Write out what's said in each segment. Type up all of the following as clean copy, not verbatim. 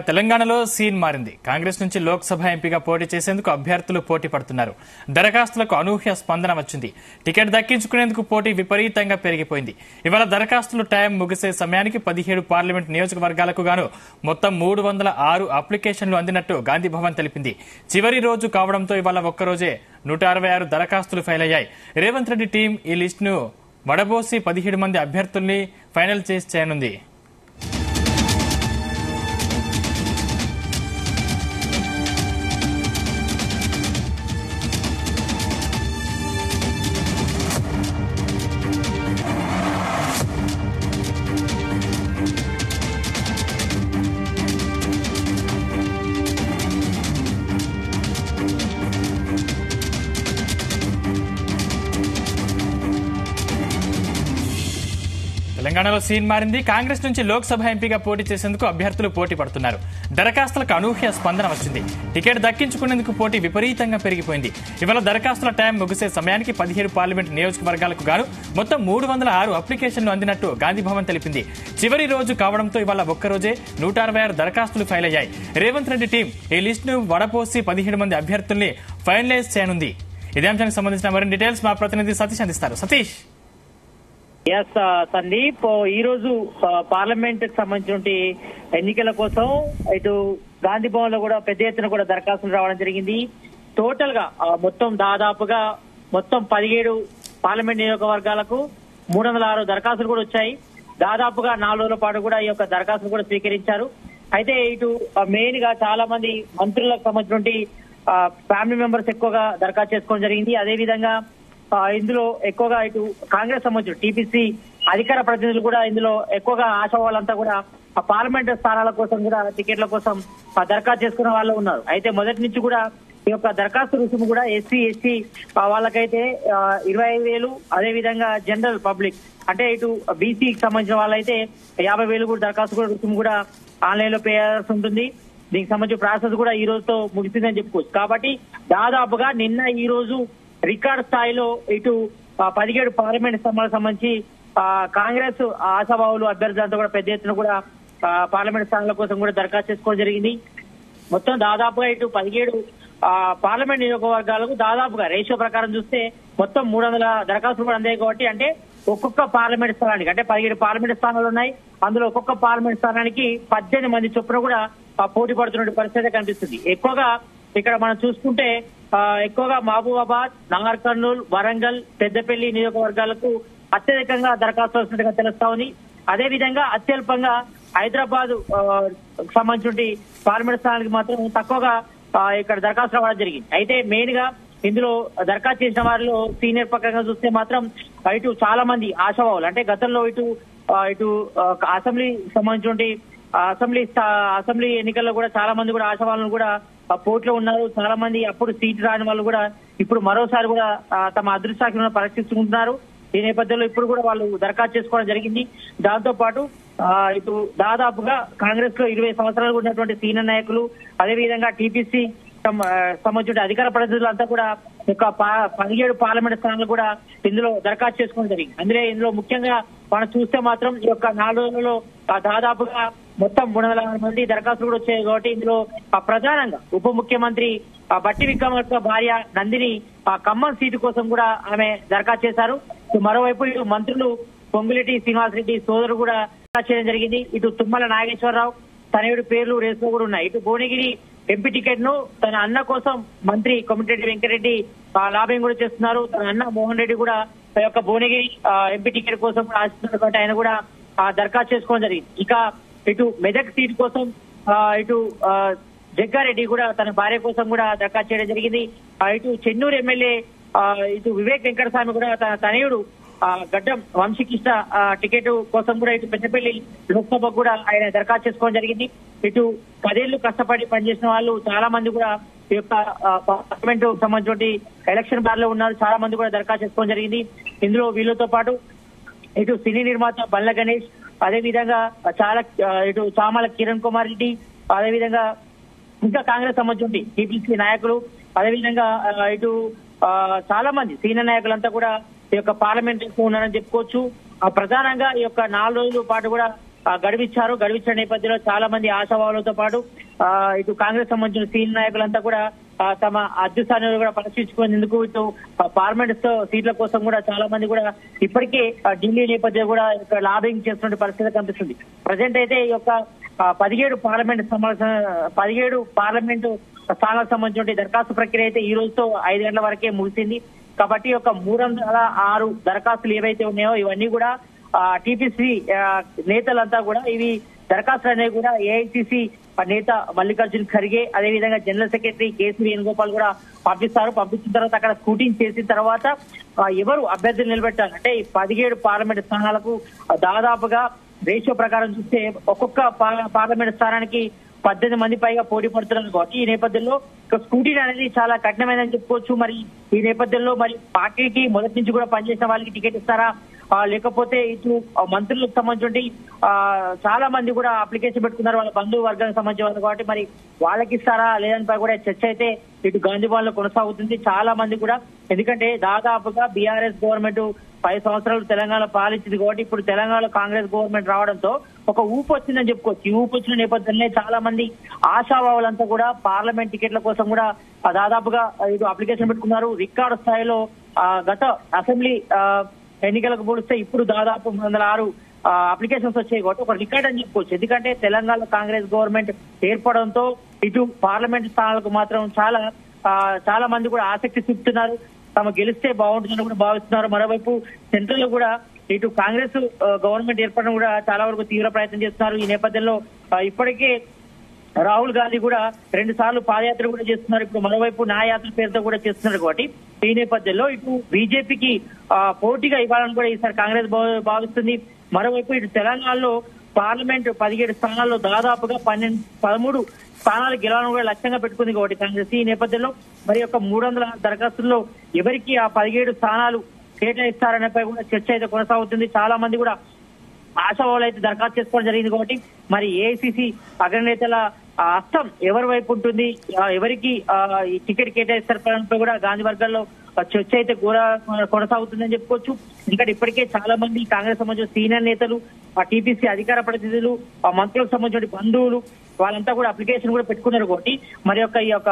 తెలంగాణలో సీన్ మారింది. కాంగ్రెస్ నుంచి లోక్సభ ఎంపీగా పోటీ చేసేందుకు అభ్యర్థులు పోటీ పడుతున్నారు. దరఖాస్తులకు అనూహ్య స్పందన వచ్చింది. టికెట్ దక్కించుకునేందుకు పోటీ విపరీతంగా పెరిగిపోయింది. ఇవాళ దరఖాస్తులు టైం ముగిసే సమయానికి 17 పార్లమెంట్ నియోజకవర్గాలకు గాను మొత్తం 306 అప్లికేషన్లు అందినట్టు గాంధీ భవన్ తెలిపింది. చివరి రోజు కావడంతో ఇవాళ ఒక్కరోజే 166 దరఖాస్తులు ఫైల్ అయ్యాయి. రేవంత్ రెడ్డి టీం ఈ లిస్టును వడబోసి 17 మంది అభ్యర్థుల్ని ఫైనల్ చేసి చేయనుంది. తెలంగాణలో సీన్ మారింది. కాంగ్రెస్ నుంచి లోక్సభ ఎంపీగా పోటీ చేసేందుకు అభ్యర్థులు పోటీ పడుతున్నారు. దరఖాస్తులకు అనూహ్య స్పందన వచ్చింది. టికెట్ దక్కించుకునేందుకు పోటీ విపరీతంగా పెరిగిపోయింది. ఇవాళ దరఖాస్తుల టైం ముగిసే సమయానికి 17 పార్లమెంట్ నియోజకవర్గాలకు గాను మొత్తం 306 అప్లికేషన్లు అందినట్టు గాంధీ భవన్ తెలిపింది. చివరి రోజు కావడంతో ఇవాళ ఒక్కరోజే 166 దరఖాస్తులు ఫైల్ అయ్యాయి. రేవంత్ రెడ్డి టీం ఈ లిస్టును వడపోసి 17 మంది అభ్యర్థుల్ని ఫైనలైజ్ చేయనుంది. ఇదే అంశానికి సంబంధించిన మరిన్ని డీటెయిల్స్ మా ప్రతినిధి సతీష్ అందిస్తారు. సతీష్. ఎస్ సందీప్, ఈ రోజు పార్లమెంట్ కి సంబంధించిన ఎన్నికల కోసం ఇటు గాంధీ భవన్ లో కూడా పెద్ద ఎత్తున కూడా దరఖాస్తులు రావడం జరిగింది. టోటల్ గా దాదాపుగా 17 పార్లమెంట్ నియోజకవర్గాలకు 306 దరఖాస్తులు కూడా వచ్చాయి. దాదాపుగా 4 రోజుల పాటు కూడా ఈ యొక్క దరఖాస్తులు కూడా స్వీకరించారు. అయితే ఇటు మెయిన్ గా చాలా మంది మంత్రులకు సంబంధించిన ఫ్యామిలీ మెంబర్స్ ఎక్కువగా దరఖాస్తు చేసుకోవడం జరిగింది. అదే విధంగా ఇందులో ఎక్కువగా ఇటు కాంగ్రెస్ సంబంధించిన టీపీసీ అధికార ప్రతినిధులు కూడా ఇందులో ఎక్కువగా ఆశావాళ్ళంతా కూడా ఆ పార్లమెంట్ స్థానాల కోసం కూడా టికెట్ల కోసం దరఖాస్తు చేసుకున్న వాళ్ళు ఉన్నారు. అయితే మొదటి నుంచి కూడా ఈ యొక్క దరఖాస్తు రుసుము కూడా ఎస్సీ ఎస్టీ వాళ్ళకైతే 25,000, అదే విధంగా జనరల్ పబ్లిక్ అంటే ఇటు బీసీకి సంబంధించిన వాళ్ళైతే 50,000 కూడా దరఖాస్తు కూడా రుసుము కూడా ఆన్లైన్ లో పే చేయాల్సి ఉంటుంది. దీనికి సంబంధించిన ప్రాసెస్ కూడా ఈ రోజుతో ముగిసిందని చెప్పుకోవచ్చు. కాబట్టి దాదాపుగా నిన్న ఈ రోజు రికార్డ్ స్థాయిలో ఇటు 17 పార్లమెంట్ స్థానాలకు సంబంధించి కాంగ్రెస్ ఆశావాహులు అభ్యర్థులంతా కూడా పెద్ద ఎత్తున కూడా పార్లమెంట్ స్థానాల కోసం కూడా దరఖాస్తు చేసుకోవడం జరిగింది. మొత్తం దాదాపుగా ఇటు 17 పార్లమెంట్ నియోజకవర్గాలకు దాదాపుగా రేషియో ప్రకారం చూస్తే మొత్తం 300 దరఖాస్తులు కూడా అందాయి. కాబట్టి అంటే ఒక్కొక్క పార్లమెంట్ స్థానానికి అంటే 17 పార్లమెంట్ స్థానాలు ఉన్నాయి. అందులో ఒక్కొక్క పార్లమెంట్ స్థానానికి 18 మంది చొప్పున కూడా పోటీ పడుతున్న పరిస్థితి కనిపిస్తుంది. ఎక్కువగా ఇక్కడ మనం చూసుకుంటే ఎక్కువగా మహబూబాబాద్, నాగర్ కర్నూల్, వరంగల్, పెద్దపల్లి నియోజకవర్గాలకు అత్యధికంగా దరఖాస్తు వస్తున్నట్టుగా తెలుస్తా ఉంది. అదే విధంగా అత్యల్పంగా హైదరాబాద్ సంబంధించిన పార్లమెంట్ స్థానానికి మాత్రం తక్కువగా ఇక్కడ దరఖాస్తు రావడం జరిగింది. అయితే మెయిన్ గా ఇందులో దరఖాస్తు చేసిన వారిలో సీనియర్ పక్కగా చూస్తే మాత్రం ఇటు చాలా మంది ఆశావాహులు అంటే గతంలో ఇటు అసెంబ్లీ సంబంధించిన అసెంబ్లీ ఎన్నికల్లో కూడా చాలా మంది కూడా ఆశావాహులను కూడా పోటీలో ఉన్నారు. చాలా మంది అప్పుడు సీటు రాని వాళ్ళు కూడా ఇప్పుడు మరోసారి కూడా తమ అదృష్టాలను పరీక్షించుకుంటున్నారు. ఈ నేపథ్యంలో ఇప్పుడు కూడా వాళ్ళు దరఖాస్తు చేసుకోవడం జరిగింది. దాంతో పాటు ఇటు దాదాపుగా కాంగ్రెస్ లో 20 సంవత్సరాలు ఉన్నటువంటి సీనియర్ నాయకులు, అదేవిధంగా టీపీసీ సంబంధించిన అధికార ప్రతినిధులంతా కూడా 17 పార్లమెంట్ స్థానాలు కూడా ఇందులో దరఖాస్తు చేసుకోవడం జరిగింది. ఇందులో ముఖ్యంగా మనం చూస్తే మాత్రం ఈ యొక్క 4 రోజులలో దాదాపుగా మొత్తం 306 మంది దరఖాస్తులు కూడా వచ్చాయి. కాబట్టి ఇందులో ప్రధానంగా ఉప ముఖ్యమంత్రి బట్టి విక్రమార్క భార్య నందిని ఖమ్మం సీటు కోసం కూడా ఆమె దరఖాస్తు చేశారు. మరోవైపు ఇటు మంత్రులు పొంగులేటి శ్రీనివాసరెడ్డి సోదరు కూడా దరఖాస్తు చేయడం జరిగింది. ఇటు తుమ్మల నాగేశ్వరరావు తనయుడి పేర్లు రేసులో కూడా ఉన్నాయి. ఇటు భువనగిరి ఎంపీ టికెట్ ను తన అన్న కోసం మంత్రి కోమటిరెడ్డి వెంకటరెడ్డి లాబింగ్ కూడా చేస్తున్నారు. తన అన్న మోహన్ రెడ్డి కూడా యొక్క భువనగిరి ఎంపీ టికెట్ కోసం ఆశిస్తున్నటువంటి ఆయన కూడా దరఖాస్తు చేసుకోవడం జరిగింది. ఇక ఇటు మెదక్ సీటు కోసం ఇటు జగ్గారెడ్డి కూడా తన భార్య కోసం కూడా దరఖాస్తు చేయడం జరిగింది. ఇటు చెన్నూరు ఎమ్మెల్యే ఇటు వివేక్ వెంకటస్వామి కూడా తన తనయుడు గడ్డం వంశీకృష్ణ టికెట్ కోసం కూడా ఇటు పెద్దపల్లి లోక్సభ కూడా ఆయన దరఖాస్తు చేసుకోవడం జరిగింది. ఇటు 10 ఏళ్లు కష్టపడి పనిచేసిన వాళ్ళు చాలా మంది కూడా ఈ యొక్క పార్లమెంట్ సంబంధించిన ఎలక్షన్ బార్ లో ఉన్నారు. చాలా మంది కూడా దరఖాస్తు చేసుకోవడం జరిగింది. ఇందులో వీళ్ళతో పాటు ఇటు సినీ నిర్మాత బల్ల గణేష్, అదే విధంగా ఇటు చామల కిరణ్ కుమార్ రెడ్డి, అదేవిధంగా ఇంకా కాంగ్రెస్ సంబంధించి టీపీసీ నాయకులు, అదేవిధంగా ఇటు చాలా మంది సీనియర్ నాయకులంతా కూడా ఈ యొక్క పార్లమెంట్ ఉన్నారని చెప్పుకోవచ్చు. ప్రధానంగా ఈ యొక్క 4 రోజుల పాటు కూడా గడువిచ్చారు. గడువిచ్చిన నేపథ్యంలో చాలా మంది ఆశావాహులతో పాటు ఇటు కాంగ్రెస్ సంబంధించిన సీనియర్ నాయకులంతా కూడా తమ అదృష్టాన్ని కూడా పరిశీలించుకునేందుకు ఇటు పార్లమెంట్ సీట్ల కోసం కూడా చాలా మంది కూడా ఇప్పటికే ఢిల్లీ నేపథ్యం కూడా లాబింగ్ చేస్తున్న పరిస్థితి కనిపిస్తుంది. ప్రజెంట్ అయితే ఈ యొక్క 17 పార్లమెంటు స్థానాలకు సంబంధించిన దరఖాస్తు ప్రక్రియ అయితే ఈ రోజుతో 5 గంటల వరకే ముగిసింది. కాబట్టి ఒక 306 దరఖాస్తులు ఏవైతే ఉన్నాయో ఇవన్నీ కూడా టీపీసీ నేతలంతా కూడా ఇవి దరఖాస్తులు అనేవి కూడా ఏఐసిసి నేత మల్లికార్జున్ ఖర్గే, అదేవిధంగా జనరల్ సెక్రటరీ కేసీ వేణుగోపాల్ కూడా పంపిస్తారు. పంపించిన తర్వాత అక్కడ స్క్రూటింగ్ చేసిన తర్వాత ఎవరు అభ్యర్థులు నిలబెట్టాలి అంటే ఈ 17 పార్లమెంట్ స్థానాలకు దాదాపుగా రేషియో ప్రకారం చూస్తే ఒక్కొక్క పార్లమెంట్ స్థానానికి 18 మంది పైగా పోటీ పడుతున్నారు. కాబట్టి ఈ నేపథ్యంలో స్క్రూటినీ అనేది చాలా కఠినమైనని చెప్పుకోవచ్చు. మరి ఈ నేపథ్యంలో మరి పార్టీకి మొదటి నుంచి కూడా పనిచేసిన వాళ్ళకి టికెట్ ఇస్తారా, లేకపోతే ఇటు మంత్రులకు సంబంధించి చాలా మంది కూడా అప్లికేషన్ పెట్టుకున్నారు వాళ్ళ బంధువు వర్గానికి సంబంధించిన వాళ్ళు. కాబట్టి మరి వాళ్ళకి ఇస్తారా లేదంటే కూడా చర్చ అయితే ఇటు గాంధీ భవన్ లో కొనసాగుతుంది. చాలా మంది కూడా ఎందుకంటే దాదాపుగా బీఆర్ఎస్ గవర్నమెంట్ 5 సంవత్సరాలు తెలంగాణ పాలించింది కాబట్టి ఇప్పుడు తెలంగాణలో కాంగ్రెస్ గవర్నమెంట్ రావడంతో ఒక ఊపు వచ్చిందని చెప్పుకోవచ్చు. ఈ ఊపు వచ్చిన నేపథ్యంలో చాలా మంది ఆశావాహులంతా కూడా పార్లమెంట్ టికెట్ల కోసం కూడా దాదాపుగా ఇటు అప్లికేషన్ పెట్టుకున్నారు. రికార్డు స్థాయిలో గత అసెంబ్లీ ఎన్నికలకు పోలిస్తే ఇప్పుడు దాదాపు 306 అప్లికేషన్స్ వచ్చాయి కాబట్టి ఒక రికార్డ్ అని చెప్పుకోవచ్చు. ఎందుకంటే తెలంగాణ కాంగ్రెస్ గవర్నమెంట్ ఏర్పడంతో ఇటు పార్లమెంట్ స్థానాలకు మాత్రం చాలా మంది కూడా ఆసక్తి చూపుతున్నారు. తమ గెలిస్తే బాగుంటుందని కూడా భావిస్తున్నారు. మరోవైపు సెంట్రల్ లో కూడా ఇటు కాంగ్రెస్ గవర్నమెంట్ ఏర్పడడం కూడా చాలా వరకు తీవ్ర ప్రయత్నం చేస్తున్నారు. ఈ నేపథ్యంలో ఇప్పటికే రాహుల్ గాంధీ కూడా 2 సార్లు పాదయాత్ర కూడా చేస్తున్నారు. ఇప్పుడు మరోవైపు న్యాయయాత్ర పేరుతో కూడా చేస్తున్నారు. కాబట్టి ఈ నేపథ్యంలో ఇటు బీజేపీకి పోటీగా ఇవ్వాలని కూడా ఈసారి కాంగ్రెస్ భావిస్తుంది. మరోవైపు ఇటు తెలంగాణలో పార్లమెంట్ 17 స్థానాల్లో దాదాపుగా 13 స్థానాలు గెలవాలని కూడా లక్ష్యంగా పెట్టుకుంది కాబట్టి కాంగ్రెస్. ఈ నేపథ్యంలో మరి యొక్క 300 దరఖాస్తుల్లో ఎవరికి ఆ 17 స్థానాలు కేటాయిస్తారనేపై కూడా చర్చ అయితే కొనసాగుతుంది. చాలా మంది కూడా ఆశావాహులు అయితే దరఖాస్తు చేసుకోవడం జరిగింది. కాబట్టి మరి ఏఐసిసి అగ్రనేతల హస్తం ఎవరి వైపు ఉంటుంది, ఎవరికి ఈ టికెట్ కేటాయిస్తారపై కూడా గాంధీ వర్గాల్లో చర్చ అయితే కొనసాగుతుందని చెప్పుకోవచ్చు. ఎందుకంటే ఇప్పటికే చాలా మంది కాంగ్రెస్ సంబంధించిన సీనియర్ నేతలు, టీపీసీ అధికార ప్రతినిధులు, మంత్రులకు సంబంధించిన బంధువులు వాళ్ళంతా కూడా అప్లికేషన్ కూడా పెట్టుకున్నారు. కాబట్టి మరి ఈ యొక్క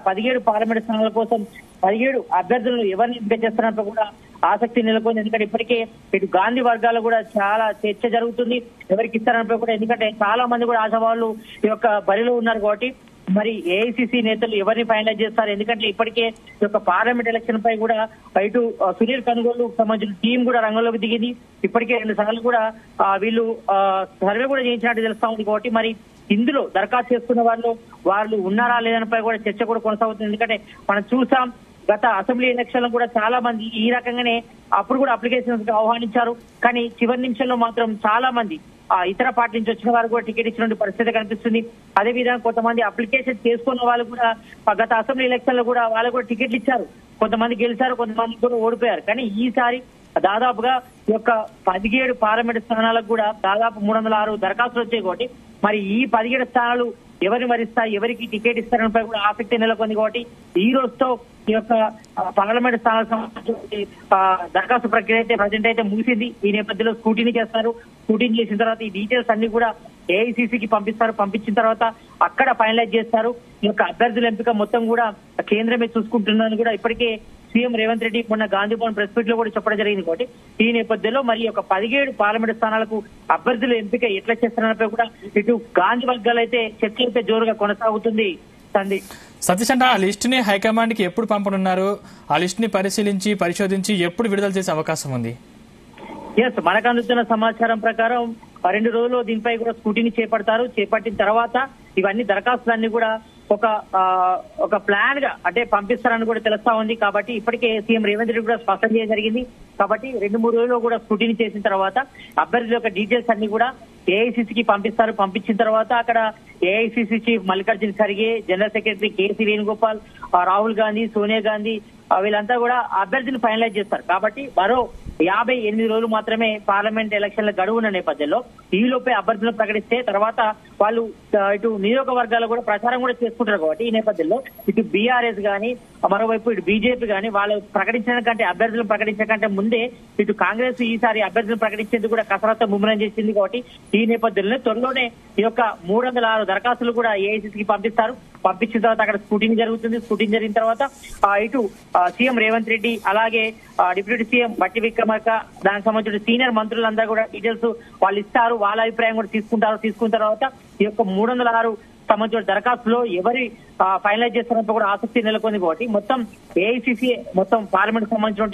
17 పార్లమెంట్ స్థానాల కోసం 17 అభ్యర్థులను ఎవరిని ఎంపిక చేస్తారంటే కూడా ఆసక్తి నెలకొంది. ఎందుకంటే ఇప్పటికే ఇటు గాంధీ వర్గాల్లో కూడా చాలా చర్చ జరుగుతుంది ఎవరికి ఇస్తారనిపై కూడా. ఎందుకంటే చాలా మంది కూడా ఆశావాళ్ళు ఈ యొక్క బరిలో ఉన్నారు. కాబట్టి మరి ఏఐసిసి నేతలు ఎవరిని ఫైనలైజ్ చేస్తారు. ఎందుకంటే ఇప్పటికే ఈ యొక్క పార్లమెంట్ ఎలక్షన్ పై కూడా ఇటు సునీల్ కనుగోలు సంబంధించిన టీం కూడా రంగంలోకి దిగింది. ఇప్పటికే 2 సార్లు కూడా వీళ్ళు సర్వే కూడా చేయించినట్టు తెలుస్తా ఉంది. కాబట్టి మరి ఇందులో దరఖాస్తు చేసుకున్న వాళ్ళు ఉన్నారా లేదనిపై కూడా చర్చ కూడా కొనసాగుతుంది. ఎందుకంటే మనం చూసాం గత అసెంబ్లీ ఎలక్షన్ లో కూడా చాలా మంది ఈ రకంగానే అప్పుడు కూడా అప్లికేషన్స్ ఆహ్వానించారు. కానీ చివరి నిమిషంలో మాత్రం చాలా మంది ఇతర పార్టీ నుంచి వచ్చిన వారు కూడా టికెట్ ఇచ్చిన పరిస్థితి కనిపిస్తుంది. అదేవిధంగా కొంతమంది అప్లికేషన్ చేసుకున్న వాళ్ళు కూడా గత అసెంబ్లీ ఎలక్షన్ లో కూడా వాళ్ళకు కూడా టికెట్లు ఇచ్చారు. కొంతమంది గెలిచారు, కొంతమంది కూడా ఓడిపోయారు. కానీ ఈసారి దాదాపుగా ఈ యొక్క 17 పార్లమెంట్ స్థానాలకు కూడా దాదాపు 306 దరఖాస్తులు వచ్చాయి. కాబట్టి మరి ఈ 17 స్థానాలు ఎవరిని వరిస్తారు, ఎవరికి టికెట్ ఇస్తారనిపై కూడా ఆసక్తి నెలకొంది. కాబట్టి ఈ రోజుతో ఈ యొక్క పార్లమెంట్ స్థానాలకు సంబంధించి దరఖాస్తు ప్రక్రియ అయితే ప్రజెంట్ అయితే ముగిసింది. ఈ నేపథ్యంలో స్క్రూటినీ చేస్తారు. స్క్రూటినీ చేసిన తర్వాత ఈ డీటెయిల్స్ అన్ని కూడా ఏఐసిసికి పంపిస్తారు. పంపించిన తర్వాత అక్కడ ఫైనలైజ్ చేస్తారు. ఈ యొక్క అభ్యర్థుల ఎంపిక మొత్తం కూడా కేంద్రమే చూసుకుంటుందని కూడా ఇప్పటికే సీఎం రేవంత్ రెడ్డి మొన్న గాంధీ భవన్ ప్రెస్ మీట్ లో కూడా చెప్పడం జరిగింది. కాబట్టి ఈ నేపథ్యంలో మరి ఒక 17 పార్లమెంట్ స్థానాలకు అభ్యర్థుల ఎంపిక ఎట్లా చేస్తారన్నపై కూడా ఇటు గాంధీ వర్గాలు అయితే చర్చ అయితే జోరుగా కొనసాగుతుంది. సతీష్ అంటే ఆ లిస్ట్ ని హైకమాండ్ కి ఎప్పుడు పంపనున్నారు? ఆ లిస్ట్ ని పరిశోధించి ఎప్పుడు విడుదల చేసే అవకాశం ఉంది? మనకు అందుతున్న సమాచారం ప్రకారం 2 రోజుల్లో దీనిపై కూడా స్క్రూటినీ చేపడతారు. చేపట్టిన తర్వాత ఇవన్నీ దరఖాస్తులన్నీ కూడా ఒక ప్లాన్ గా అంటే పంపిస్తారని కూడా తెలుస్తా ఉంది. కాబట్టి ఇప్పటికే సీఎం రేవంత్ రెడ్డి కూడా స్పష్టం చేయడం జరిగింది. కాబట్టి 2-3 రోజుల్లో కూడా స్క్రూటినీ చేసిన తర్వాత అభ్యర్థుల యొక్క డీటెయిల్స్ అన్ని కూడా ఏఐసిసికి పంపిస్తారు. పంపించిన తర్వాత అక్కడ AICC chief Mallikarjun Kharge, general secretary KC Venugopal, Rahul Gandhi, Sonia Gandhi, వీళ్ళంతా కూడా అభ్యర్థిని ఫైనలైజ్ చేస్తారు. కాబట్టి మరో 58 రోజులు మాత్రమే పార్లమెంట్ ఎలక్షన్ల గడువు ఉన్న నేపథ్యంలో ఈలోపే అభ్యర్థులను ప్రకటిస్తే తర్వాత వాళ్ళు ఇటు నియోజకవర్గాలు కూడా ప్రచారం కూడా చేసుకుంటారు. కాబట్టి ఈ నేపథ్యంలో ఇటు బీఆర్ఎస్ గానీ మరోవైపు ఇటు బీజేపీ గానీ వాళ్ళు ప్రకటించడం కంటే అభ్యర్థులను ప్రకటించడం కంటే ముందే ఇటు కాంగ్రెస్ ఈసారి అభ్యర్థులను ప్రకటించేందుకు కూడా కసరత్తు ముమ్మరం చేసింది. కాబట్టి ఈ నేపథ్యంలో త్వరలోనే ఈ యొక్క 306 దరఖాస్తులు కూడా ఏఐసీసీకి పంపిస్తారు. పంపించిన తర్వాత అక్కడ స్క్రూటినీ జరుగుతుంది. స్క్రూటినీ జరిగిన తర్వాత ఇటు సీఎం రేవంత్ రెడ్డి అలాగే డిప్యూటీ సీఎం బట్టి విక్రమార్క దానికి సంబంధించిన సీనియర్ మంత్రులందరూ కూడా డీటెయిల్స్ వాళ్ళు ఇస్తారు. వాళ్ళ అభిప్రాయం కూడా తీసుకున్న తర్వాత ఈ యొక్క 306 సంబంధించిన దరఖాస్తులో ఎవరి ఫైనలైజ్ చేస్తున్నప్పుడు కూడా ఆసక్తి నెలకొంది. కాబట్టి మొత్తం ఏఐసీసీ మొత్తం పార్లమెంట్ సంబంధించిన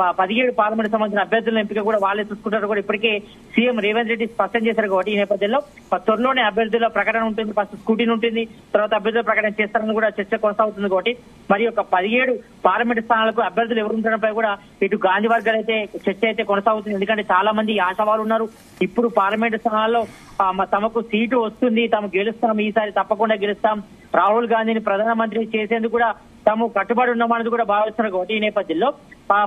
17 పార్లమెంట్ సంబంధించిన అభ్యర్థుల ఎంపిక కూడా వాళ్ళే చూసుకుంటారు. కూడా ఇప్పటికే సీఎం రేవంత్ రెడ్డి స్పష్టం చేశారు. కాబట్టి ఈ నేపథ్యంలో త్వరలోనే అభ్యర్థుల ప్రకటన ఉంటుంది. ఫస్ట్ స్కూటీని ఉంటుంది, తర్వాత అభ్యర్థుల ప్రకటన చేస్తారని కూడా చర్చ కొనసాగుతుంది. కాబట్టి మరి ఒక 17 పార్లమెంట్ స్థానాలకు అభ్యర్థులు ఎవరు ఉండడంపై కూడా ఇటు గాంధీ వర్గాలు అయితే చర్చ అయితే కొనసాగుతుంది. ఎందుకంటే చాలా మంది ఆశావారు ఉన్నారు. ఇప్పుడు పార్లమెంట్ స్థానాల్లో తమకు సీటు వస్తుంది, తాము గెలుస్తాం, ఈసారి తప్పకుండా గెలుస్తాం, రాహుల్ గాంధీని ప్రధానమంత్రి చేసేందుకు కూడా తాము కట్టుబడి ఉన్నామన్నది కూడా భావిస్తున్నారు. కాబట్టి ఈ నేపథ్యంలో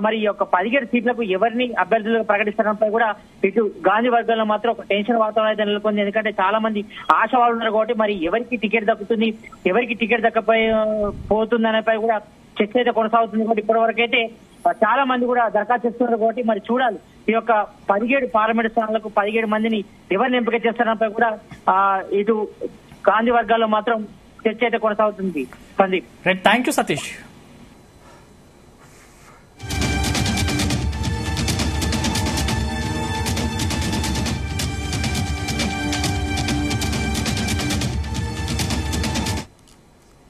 మరి ఈ యొక్క 17 సీట్లకు ఎవరిని అభ్యర్థులుగా ప్రకటిస్తారంపై కూడా ఇటు గాంధీ వర్గాల్లో మాత్రం ఒక టెన్షన్ వాతావరణం అయితే నెలకొంది. ఎందుకంటే చాలా మంది ఆశావాళ్ళు ఉన్నారు. కాబట్టి మరి ఎవరికి టికెట్ దక్కుతుంది, ఎవరికి టికెట్ దక్కపోతుంది అనేపై కూడా చర్చ అయితే కొనసాగుతుంది. కాబట్టి ఇప్పటి వరకు అయితే చాలా మంది కూడా దరఖాస్తు చేస్తున్నారు. కాబట్టి మరి చూడాలి ఈ యొక్క 17 పార్లమెంట్ స్థానాలకు 17 మందిని ఎవరిని ఎంపిక చేస్తారంపై కూడా ఇటు గాంధీ వర్గాల్లో మాత్రం చర్చ అయితే కొనసాగుతుంది. Sandeep, thank you Satish.